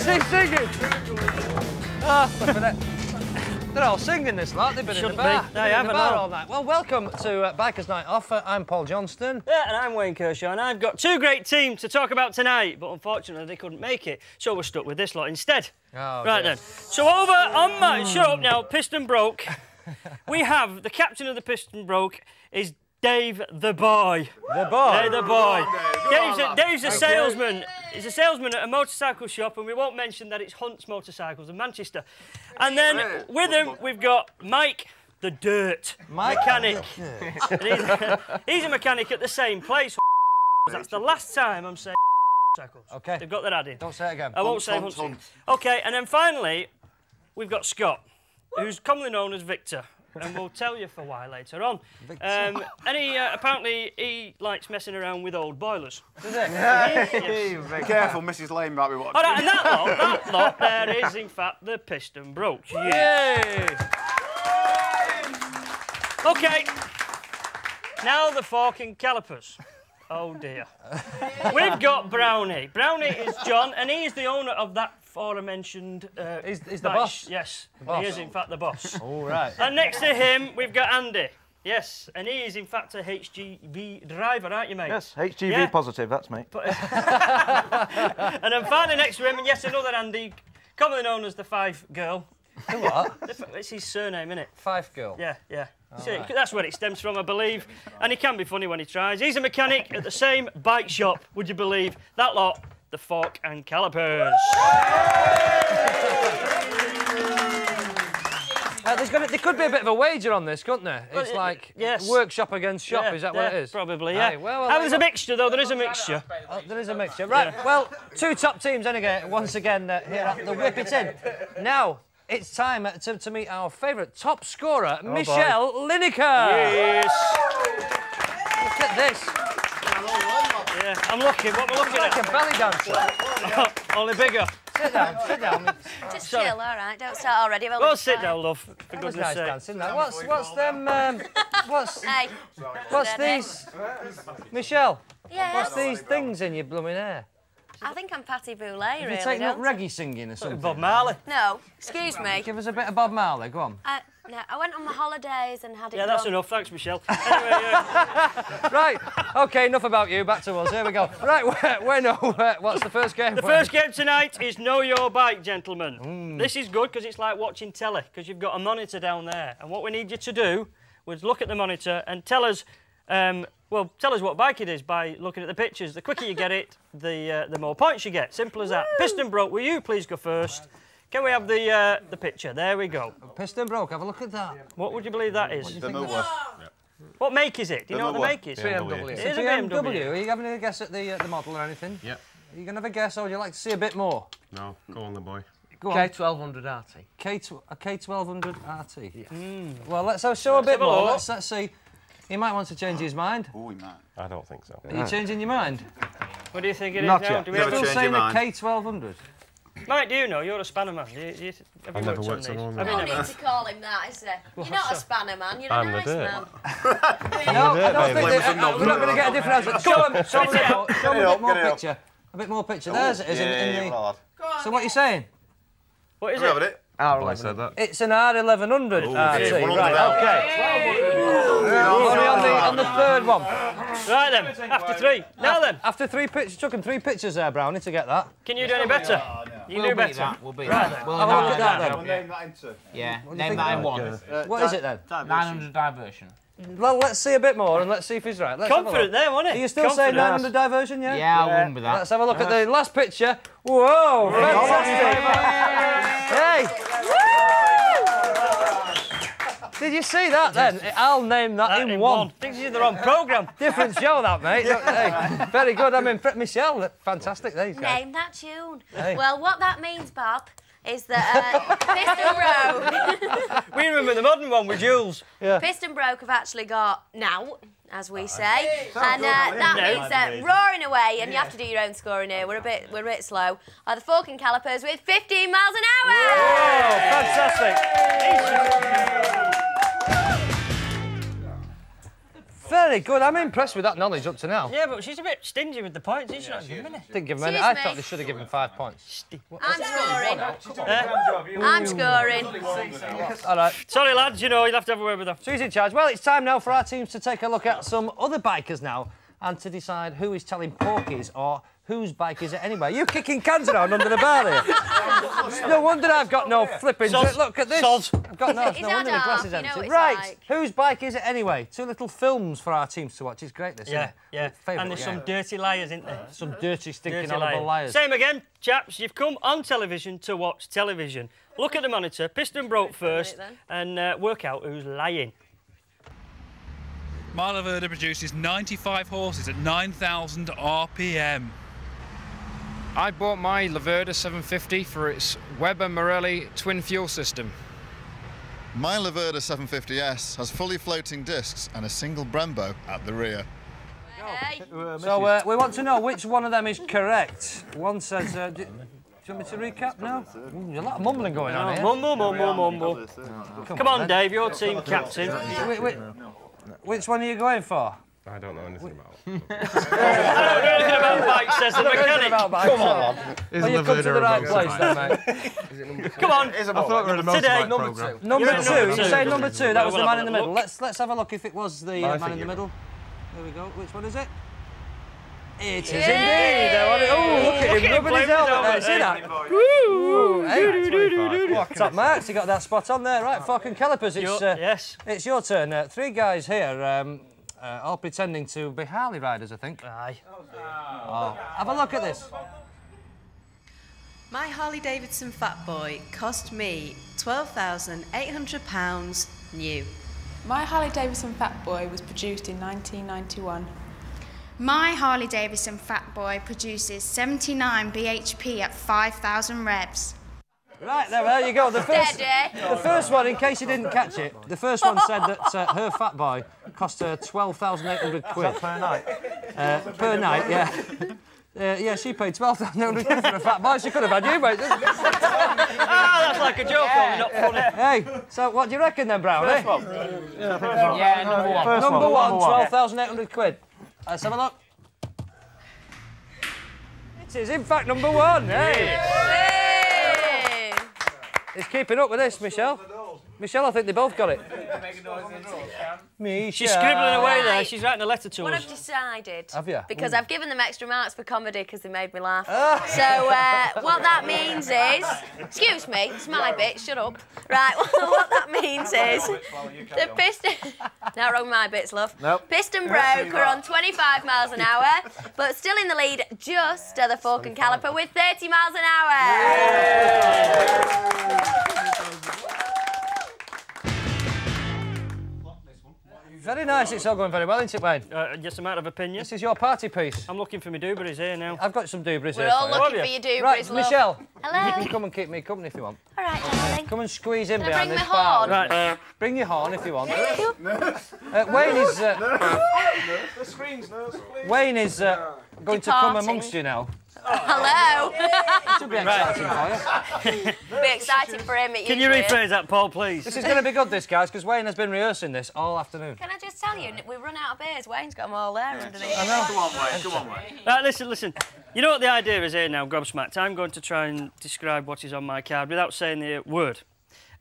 actually singing. They're all singing this lot. They've been in the bar. They haven't all night. Well, welcome to Bikers Night Off. I'm Paul Johnston. Yeah, and I'm Wayne Kershaw, and I've got two great teams to talk about tonight, but unfortunately they couldn't make it, so we're stuck with this lot instead. Oh, right dear. then. So over on my show now, Piston Broke, we have the captain of the Piston Broke is Dave the Boy. The Boy? Dave the Boy. Dave's a salesman. He's a salesman at a motorcycle shop, and we won't mention that it's Hunt's Motorcycles in Manchester. And then with him, we've got Mike the Dirt mechanic. And he's a mechanic at the same place. That's the last time I'm saying motorcycles. Okay. They've got that added. Don't say it again. I won't say Hunt. Okay, and then finally, we've got Scott, who's commonly known as Victor. And we'll tell you for why later on. And apparently he likes messing around with old boilers. Is it? Yes. Be careful, Mrs. Lane might be watching. All right, and that lot, there is in fact the Piston Broke. Yay! Okay, now the forking calipers. Oh dear. We've got Brownie. Brownie is John, and he is the owner of that aforementioned. He's the boss? Yes, boss. he is in fact the boss. All right. And next to him, we've got Andy. Yes, and he is in fact a HGV driver, aren't you, mate? Yes, HGV positive, that's me. And then finally next to him, and yes, another Andy, commonly known as the Fyfe Girl. The what? It's his surname, isn't it? Fyfe Girl. Yeah, yeah. See, right. that's where it stems from, I believe. And he can be funny when he tries. He's a mechanic at the same bike shop, would you believe? That lot, the Fork and Calipers. There could be a bit of a wager on this, couldn't there? It's like workshop against shop, yeah, is that what it is? Probably, yeah. Aye, well, there's a mixture, though, there is a mixture. Oh, there is a mixture. Right, well, two top teams anyway, once again here at the Whippet Inn. Now, it's time to meet our favourite top scorer, Michelle Linaker. Yes. Look at this. Yeah, I'm looking. What am I looking Like a belly dancer. Only bigger. Sit down, sit down. Just chill, all right. Don't start already. Well, sit down, love. For That was goodness nice sake. dancing, that. What's Hey. what's these? Michelle, Yeah. what's these things in your blooming hair? I think I'm Patty Boulay, Have really. you taken up don't I? reggae singing or something? Bob Marley. No. Excuse me. Give us a bit of Bob Marley, go on. No, I went on my holidays and had it Yeah, that's done. enough. Thanks, Michelle. Anyway, Right, OK, enough about you, back to us, here we go. Right, what's the first game? the first game tonight is Know Your Bike, gentlemen. This is good because it's like watching telly, because you've got a monitor down there. And what we need you to do was look at the monitor and tell us, tell us what bike it is by looking at the pictures. The quicker you get it, the more points you get. Simple as that. Piston Broke, will you please go first? Can we have the picture? There we go. Piston Broke, have a look at that. What would you believe that is? The What make is it? Do you know what the make is? BMW. It It's is a BMW. BMW. Are you having a guess at the model or anything? Yeah. Are you going to have a guess, or would you like to see a bit more? No, go on the boy. Go on. K1200 RT. A K1200 RT. Yeah. Well, let's show a bit have a more. look. Let's see. He might want to change his mind. Oh, he might. I don't think so. Are you changing your mind? What do you think it is Not now? yet. Do we Never have Still change your saying a mind. K1200. Mike, do you know? You're a spanner man. Have you I've never worked these? on one. Have you No never? need to call him that, is there? You're not a spanner man, you're a I'm the nice dirt. man. No, I don't baby. think we're not going to get a different answer. Show him a bit more picture. A bit more picture. There's it is in the... So what are you saying? What is Have it? it? I said that. It's an R1100 RT. 100 Right, out. OK. Only on the third one. Right then, after three. Now then. After three pictures, took him 3 pictures there, Brownie, to get that. Can you do any better? You We'll do beat better. that. We'll beat Right that. then. We'll Have a look at that I'll then. name that into. Yeah. do you Name think that in of one. What is it then? 900 diversion. Well, let's see a bit more and let's see if he's right. Let's have a Confident look. there, wasn't it? Are you still saying 900 diversion, yeah? Yeah, I'll win with that. Let's have a look at the last picture. Whoa, fantastic. Hey. Did you see that then? I'll name that in one. Thinks you're in the wrong programme. Different show that, mate. Hey, very good. I mean, Michelle, fantastic. There you go. Name that tune. Hey. Well, what that means, Bob, is that Piston Broke. We remember the modern one with Jules. Yeah. Piston Broke have actually got now, as we say, and that means that roaring away, and you have to do your own scoring here. We're a bit slow. Are the forking calipers with 15 miles an hour? Oh, fantastic. Very good. I'm impressed with that knowledge up to now. Yeah, but she's a bit stingy with the points, isn't she? Not giving any. Didn't give him any. I thought they should have given 5 points. I'm scoring. I'm scoring. All right. Sorry, lads, you know, you'll have to have a word with her. So he's in charge. Well, it's time now for our teams to take a look at some other bikers now and to decide who is telling porkies or whose bike is it anyway. You kicking cans around under the bar here. It's no wonder I've got no flipping... Look at this. I've got no wonder the glass is empty. Right, whose bike is it anyway? 2 little films for our teams to watch. It's great, this, isn't it? Yeah. And there's some dirty liars, isn't there? Some dirty, stinking, horrible liars. Same again, chaps. You've come on television to watch television. Look at the monitor, piston broke first, and work out who's lying. My Laverda produces 95 horses at 9,000 RPM. I bought my Laverda 750 for its Weber Morelli twin fuel system. My Laverda 750S has fully floating discs and a single Brembo at the rear. Hey. So we want to know which one of them is correct. One says... do you want me to recap now? There's a lot of mumbling going on here. Mumble. Come on, Dave, your team captain. Which one are you going for? I don't know anything about I don't know anything about bikes, says the mechanic. Come on. Well, you've come to the right place then, mate. Come on. I thought we were in a Today, number 2. Number 2, you say number 2, that was the man in the middle. Let's have a look if it was the man in the middle. There we go. Which one is it? It is indeed. Oh, look at him rubbing his helmet there. See that? Woo! Hey, top marks. You got that spot on there, right? Fork and calipers. It's your turn. 3 guys here, all pretending to be Harley riders, I think. Aye. Oh. Have a look at this. My Harley Davidson Fat Boy cost me £12,800 new. My Harley Davidson Fat Boy was produced in 1991. My Harley Davidson Fat Boy produces 79 bhp at 5,000 revs. Right, there you go. The first one, in case you didn't catch it, the first one said that her Fat Boy cost her 12,800 quid. Per night? Per night, yeah. Yeah, she paid 12,800 quid for a Fat Boy. She could have had you, mate. That's like a joke, not funny. Hey, so what do you reckon then, Brown? First one. Yeah, number 1. Number 1, 12,800 quid. Let's have a look. It is, in fact, number 1. Hey! He's keeping up with this, Michelle. Michelle, I think they both got it. She's scribbling away there. She's writing a letter to us. What I've decided... Have you? Because I've given them extra marks for comedy because they made me laugh. So what that means is... Excuse me, it's my bit, shut up. Right, what that means is... The piston... Not wrong, my bits, love. Nope. Piston broke, we're on 25 miles an hour, but still in the lead just the fork and caliper with 30 miles an hour. Very nice. It's all going very well, isn't it, Wayne? Just a matter of opinion. This is your party piece. I'm looking for my dooberries here now. I've got some dooberries here We're all for you. looking for your dooberries, Right, love. Michelle. Hello. You can come and keep me company if you want. All right, darling. Come and squeeze in Can I behind bring this my horn? bar. Right. Bring your horn if you want. Thank you. Wayne is... The screens, nurse, please. Wayne is going to come amongst you now. Hello. It should be exciting for you. Be exciting for him. Can you rephrase that, Paul, please? This is going to be good, this, guys, because Wayne has been rehearsing this all afternoon. Can I just tell you, we've run out of beers. Wayne's got them all there underneath. I know. Come on, Wayne, come on, Wayne. Right, listen. You know what the idea is here now, gobsmacked? I'm going to try and describe what is on my card without saying the word.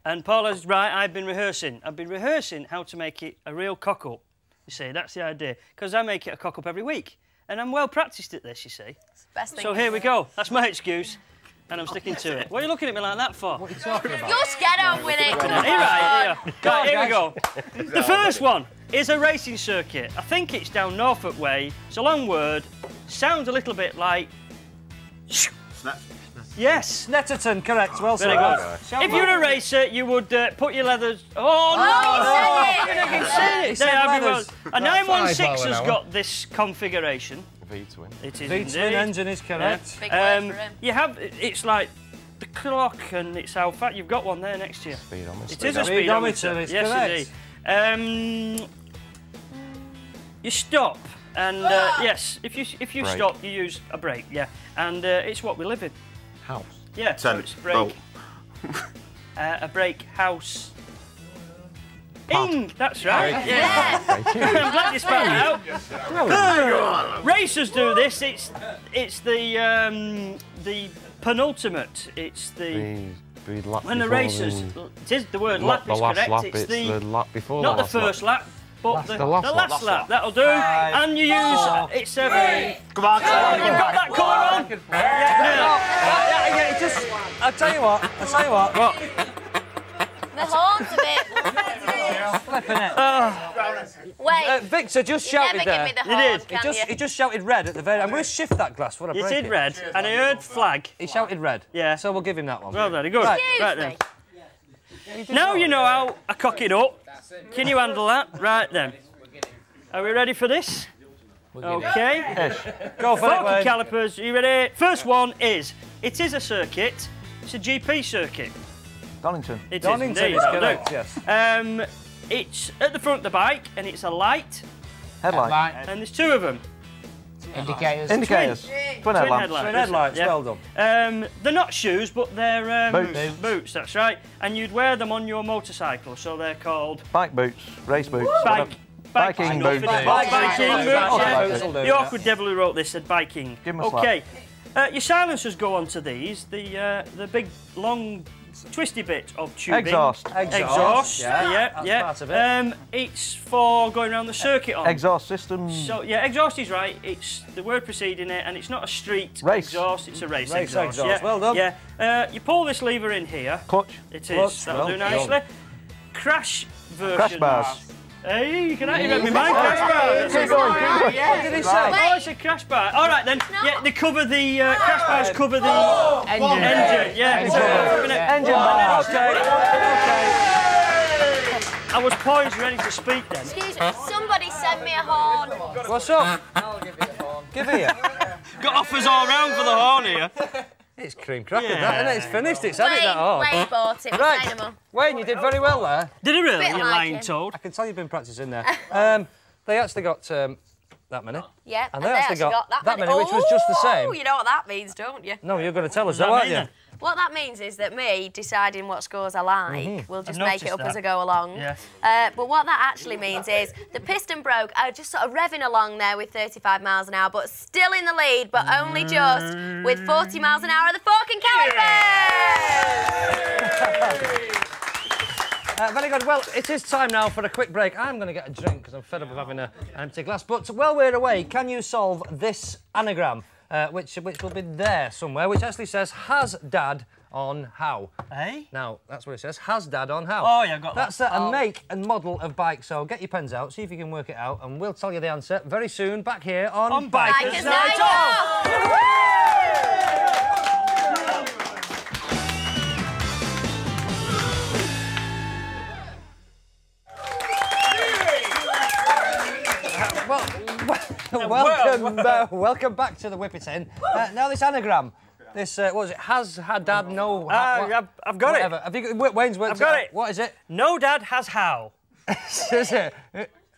And Paula's right, I've been rehearsing. I've been rehearsing how to make it a real cock-up. You see, that's the idea. Because I make it a cock-up every week. And I'm well practised at this, you see. Best thing. So here we go. That's my excuse. And I'm sticking to it. What are you looking at me like that for? What are you talking about? You're scared on with it. Come on. Right, here we go. The first one is a racing circuit. I think it's down Norfolk Way. It's a long word. Sounds a little bit like... Yes. Netterton, correct. Well said. Very good. If you're a racer, you would put your leathers... Oh, no! He said leathers. A 916 has got this configuration. V-twin. It is V-twin engine is correct. Big word for him. You have... It's like the clock and it's how fat. You've got one there next to you. Speedometer. It is a speedometer. It's yes, correct. indeed. You stop. And yes, if you stop, you use a brake, yeah. And it's what we live in. House. Yeah, so it's brake. A brake house. Ing, that's right. Yeah. I'm glad you spelled it out. Racers do this. It's the penultimate. It's the when the racers. It is the word lap is correct. It's the lap before. Not the first lap. But the last lap, that'll do. Right. And you use it's Come on, you've got that colour on. Yeah, just. I'll tell you what. What? The horn's a bit Flipping it. Wait. Victor just Never shouted give there. me the horn, He just shouted red at the very. I'm going to shift that glass. What a You break did it. red, and I heard flag. He shouted red. Yeah. So we'll give him that one. Well, very good. Right. Right then. Now you know how I cock it up. Can you handle that? Right then. Are we ready for this? Okay. Go for it, Forky Wayne. calipers, are you ready? First one is, it is a circuit. It's a GP circuit. Donington. It Donington is is indeed. correct, yes. It's at the front of the bike, and it's a light, Headlight. and there's two of them. Indicators. Indicators. Twin headlamps. Twin headlights, Yeah. well done. They're not shoes, but they're Boots. boots, that's right. And you'd wear them on your motorcycle, so they're called Bike boots. Race boots. Biking Biking boots. boots, Biking yeah. boots will do, The yeah. awkward devil who wrote this said biking. Give 'em a slap. Okay. Your silencers go onto these, the big, long, twisty bit of tubing. Exhaust. Yeah. Part of it. It's for going around the circuit on. Exhaust system. So, yeah, exhaust is right. It's the word preceding it, and it's not a street Race. exhaust, it's a race Exhaust. Yeah. Well done. Yeah. You pull this lever in here. Clutch. It is. Clutch, That'll do well nicely. done. Crash version. Crash bars. Hey, you can actually read me mind crash bars. Keep going. What did he say? Oh, it's a crash bar. All right then. Yeah, they cover the crash bars. Cover the engine. Yeah. Engine bars. Okay. I was poised, ready to speak then. Excuse me, somebody send me a horn. What's up? I'll give you the horn. Give here. Got offers all round for the horn here. It's cream cracker, Yeah. that, isn't it? It's finished. It's had it, that horn. Wayne bought it. Right. Right. Them Wayne, you did very well there. Did he really? Bit You like lying him. toad. I can tell you've been practising there. They actually got that many. Yeah, And they actually got that many, which was just the same. Oh, you know what that means, don't you? No, you're going to tell us What that, does aren't that you? mean What that means is that me deciding what scores I like will just I've make it up noticed as I go along. Yeah. But what that actually means is the piston broke. I was just sort of revving along there with 35 miles an hour, but still in the lead, but only just with 40 miles an hour of the forking calipers! Very good. Well, it is time now for a quick break. I'm going to get a drink because I'm fed up of having an empty glass. But while we're away, can you solve this anagram, which will be there somewhere, which actually says, has Dad on how? Hey? Now, that's what it says, has Dad on how. Oh, yeah, I've got that. That's a make and model of bike, so get your pens out, see if you can work it out, and we'll tell you the answer very soon, back here on Bikers Night Off! Welcome back to the Whippet Inn. Now this anagram, this what was it? Has had Dad no? I've got whatever. it. Have you got Wayne's words? I've got it. What is it? No dad has how. Is it?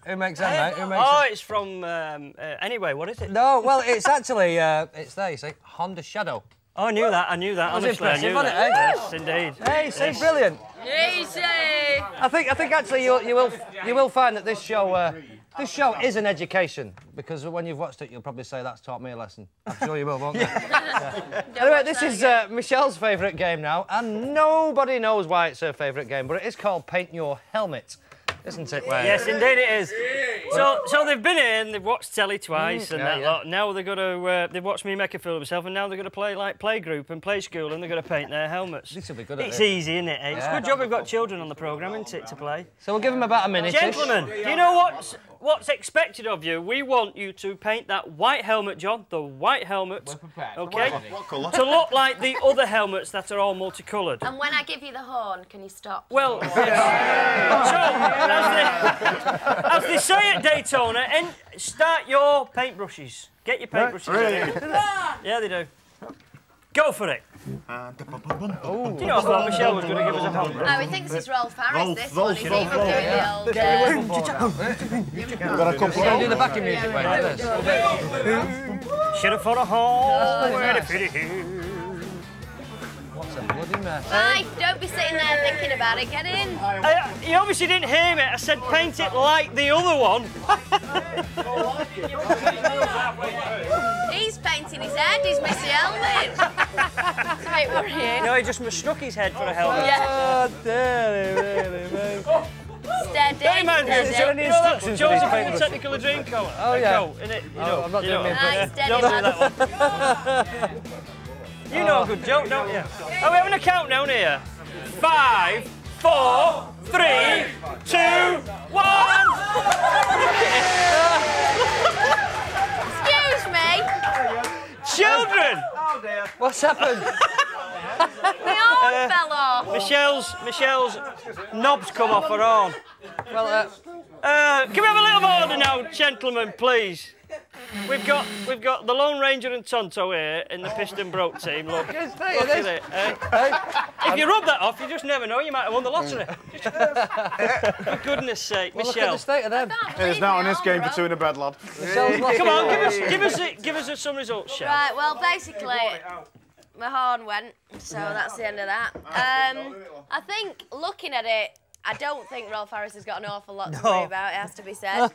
Who makes that, mate? Who makes Oh, it? it's from. Anyway, what is it? No, well, it's actually it's there. You see, Honda Shadow. Oh, I knew that. Honestly, I knew impressive, that. wasn't it, eh? Yes, indeed. Hey, see, brilliant. Easy! I think actually you will find that this show is an education, because when you've watched it, you'll probably say that's taught me a lesson. I'm sure you will, won't you? Yeah. Anyway, this is Michelle's favourite game now, and nobody knows why it's her favourite game, but it is called Paint Your Helmet, isn't it, Wayne? Yes, indeed it is. So they've been here and they've watched telly twice and that lot. Now they're going to they've watched me make a fool of myself, and now they're going to play like playgroup and play school, and they're going to paint their helmets. This will be good. It's easy, isn't it? Eh? It's a good job we've got children on the programme, isn't it, to play? So we'll give them about a minute. Gentlemen, do you know what's expected of you? We want you to paint that white helmet, John, the white helmet, okay, What colour? to look like the other helmets that are all multicoloured. And when I give you the horn, can you stop? Well, as they say at Daytona, start your paintbrushes. Get your paintbrushes. Yeah, they do. Go for it. Do you know, I thought Michelle was going to give us a horn. Oh, he thinks it's Rolf Harris, this one. He's Rolf, even doing the old... We've got a couple We're going to do the backing music, Wayne, like this. Should have for a horn. What's a bloody mess. Fyfe, don't be sitting there thinking about it. Get in. You obviously didn't hear me. I said paint it like the other one. He's painting his head. He's missed the helmet. It's a bit worrying. No, he just mistook his head for a helmet. Yeah. Oh, dear, really, mate. Steady. Hey, man, Is there any instructions for Joe's these a papers? technical drink coat. Oh, yeah. Innit? I'm not doing it. Right, steady, Don't do man. that one. You know a good joke, don't you? Are we having a countdown here? 5, 4, 3, 2, 1. Excuse me. Children! Oh, dear. What's happened? My arm fell off. Michelle's knobs come off her arm. Well, can we have a little order now, gentlemen, please? We've got the Lone Ranger and Tonto here in the Piston Broke team. Look at it. If you rub that off, you just never know. You might have won the lottery. For goodness' sake, well, Michelle. look at the state of them. It's now on this game for 2 in a bed, lad. Come on, give us some results, Shell. Right, well, basically, my horn went, so that's the end of that. I think, looking at it, I don't think Rolf Harris has got an awful lot to worry about, it has to be said.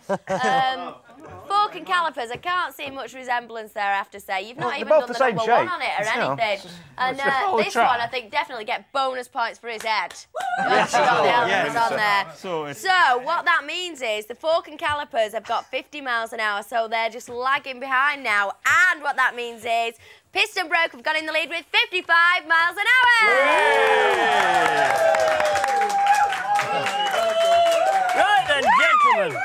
Fork and calipers, I can't see much resemblance there, I have to say. You've not even done the number one on it or anything. And this one, I think, definitely get bonus points for his head. You've actually got the elements on there. So, what that means is the fork and calipers have got 50 miles an hour, so they're just lagging behind now. And what that means is Piston Broke have got in the lead with 55 miles an hour! Right then, gentlemen.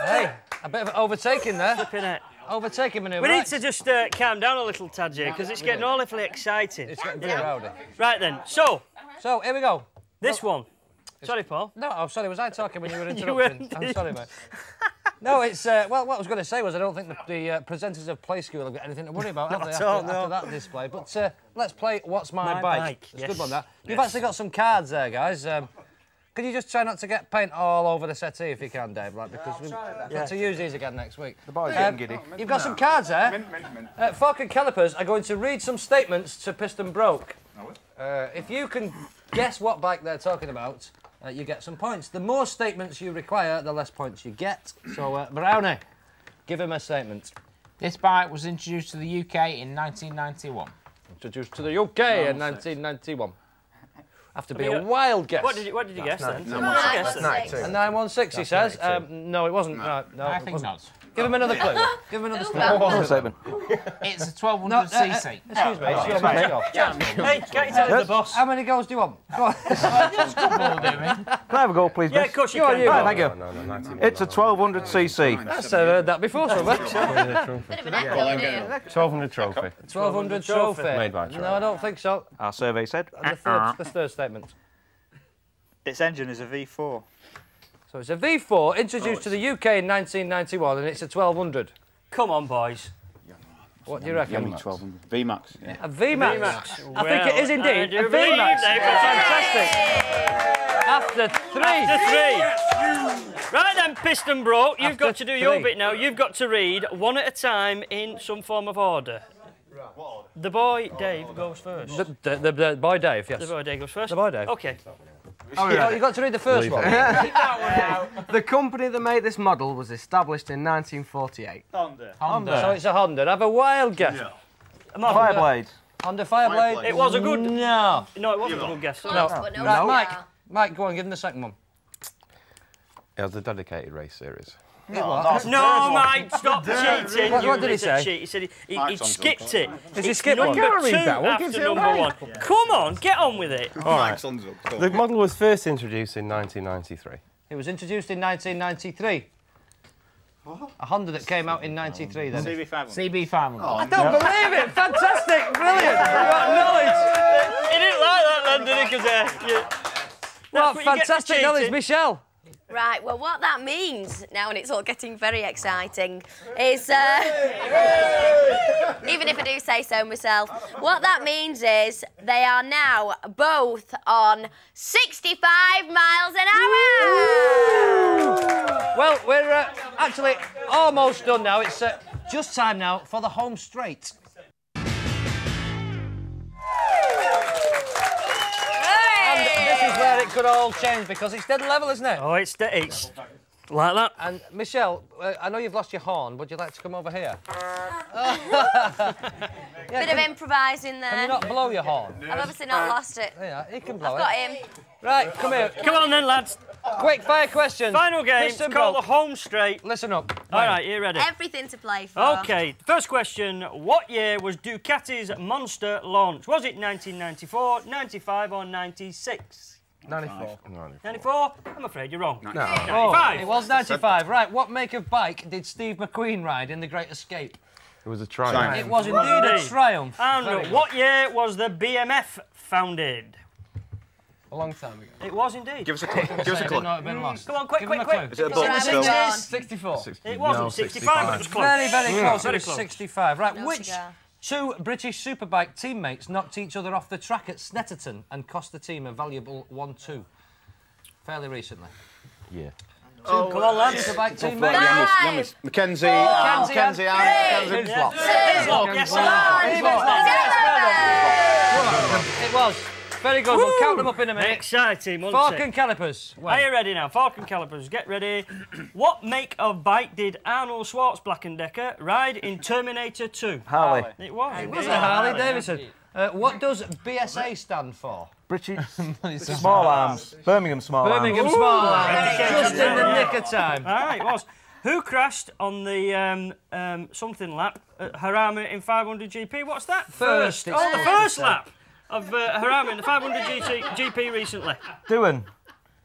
Hey, a bit of overtaking there. Flipping it. Overtaking manoeuvre. We need to just calm down a little, tad here, because it's getting awfully exciting. It's getting very rowdy. Right then, so here we go. This one. Sorry, Paul. No, I'm sorry. Was I talking when you were interrupting? I'm sorry, mate. No, it's well. What I was going to say was I don't think the presenters of Play School have got anything to worry about after that display. But let's play What's My Bike. It's a good one, that. You've actually got some cards there, guys. Can you just try not to get paint all over the settee if you can, Dave? Like, because we've got to use these again next week. The boy's getting giddy. You've got some cards there. Fork and Calipers are going to read some statements to Piston Broke. If you can guess what bike they're talking about, you get some points. The more statements you require, the less points you get. So, Brownie, give him a statement. This bike was introduced to the UK in 1991. Introduced to the UK in 1991. Have to be a wild guess. What did you guess then? 916. A 916, he says. No, it wasn't. No, I think not. Give him another clue. Give him another statement. It's a 1200cc. Excuse me, it's your mate. Hey, can't you tell the boss? How many goals do you want? Go on. Can I have a go, please, Yeah, of course you can. Right, thank you. It's a 1200cc. I've heard that before, somewhere. 1200 trophy. 1200 trophy. Made by No, I don't think so. Our survey said. And the third statement. Its engine is a V4. So it's a V4 introduced to the UK in 1991, and it's a 1200. Come on, boys. What do you reckon? 1200. VMAX. Yeah. A VMAX. I think it is indeed a believe VMAX. they've Fantastic. After three. Right then, Piston Broke, you've got to do your bit now. You've got to read one at a time in some form of order. The boy Dave goes first. The boy Dave, yes. The boy Dave goes first. The boy Dave. Okay. Oh, you got to read the first one. The company that made this model was established in 1948. Honda. So it's a Honda. Have a wild guess. Yeah. Fireblade. Honda Fireblade. It was a good... No. No, it wasn't a good guess. No. Right, Mike, go on, give him the second one. It was a dedicated race series. No, Mike, stop cheating. What did he say? He said he skipped it. Did he skip one? Number 2 after number 1. Come on, get on with it. All right. The model was first introduced in 1993. It was introduced in 1993. A Honda that came out in 93 then. CB500. I don't believe it! Fantastic! Brilliant! You got knowledge! He didn't like that then, did he? What fantastic knowledge, Michelle! Right, well, what that means now, and it's all getting very exciting, is, even if I do say so myself, what that means is they are now both on 65 miles an hour! Well, we're actually almost done now. It's just time now for the home straight. could all change because it's dead level, isn't it? Oh, it's like that. And Michelle, I know you've lost your horn. Would you like to come over here? Bit of improvising there. Can you not blow your horn? I've obviously not lost it. Yeah, he can blow I've got him. Right, come here. Come on then, lads. Quick fire questions. Final game. It's called the home straight. Listen up. All right, you ready? Everything to play for. Okay, first question. What year was Ducati's Monster launched? Was it 1994, 95 or 96? 94. 94? I'm afraid you're wrong. No. 95. It was 95. Right, what make of bike did Steve McQueen ride in The Great Escape? It was a Triumph. It was indeed a Triumph. And what year was the BMF founded? A long time ago. It was indeed. Give us a clue. Give us a clue. Come on, quick. Is it a book? Right, Still? 64. It wasn't 65, but it was close. Very close. Very It was close. 65. Right, No which cigar. two British Superbike teammates knocked each other off the track at Snetterton and cost the team a valuable 1-2? Fairly recently. Yeah. Come on, lads. Superbike teammates. Yamis. Mackenzie and Hinslock. Yes, It was. Very good. We'll count them up in a minute. Exciting, wasn't Fork it? and calipers. Are you ready now? Fork and calipers, get ready. What make of bike did Arnold Schwartz Black & Decker ride in Terminator 2? Harley. It was. It was a Harley Davidson. What does BSA stand for? British Small Arms. Birmingham Small Arms. Birmingham Small Arms. Just in the nick of time. All right, it was. Who crashed on the something lap at Harama in 500 GP? What's that? First. Oh, the first lap of Harama in the 500 GP recently. Doohan.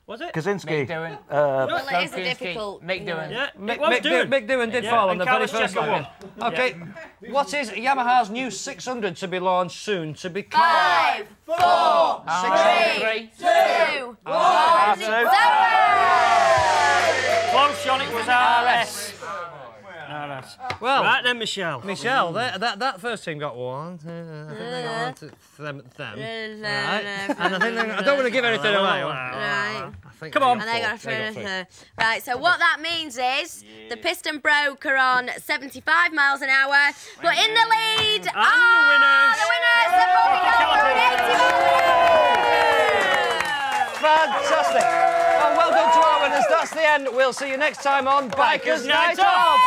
Was it? Kaczynski. Mick Doohan. Well, it is a difficult. Mick Doohan. Yeah, it was Doohan. Mick Doohan did Yeah, fall on and the very Carlos first Checa one. won. Okay, what is Yamaha's new 600 to be launched soon to be called? 5, 4, 3, 2, 1, 0. Close, John, it was RS. RS. Well, right then, Michelle. Michelle, that first team got one. I think they got one to them. Right. And I think I don't want to give anything away. Right. Come on. And they got a Right, so what that means is the piston broke are on 75 miles an hour, but in the lead are the winners, the Fantastic. Well done to our winners. That's the end. We'll see you next time on Bikers Night Off.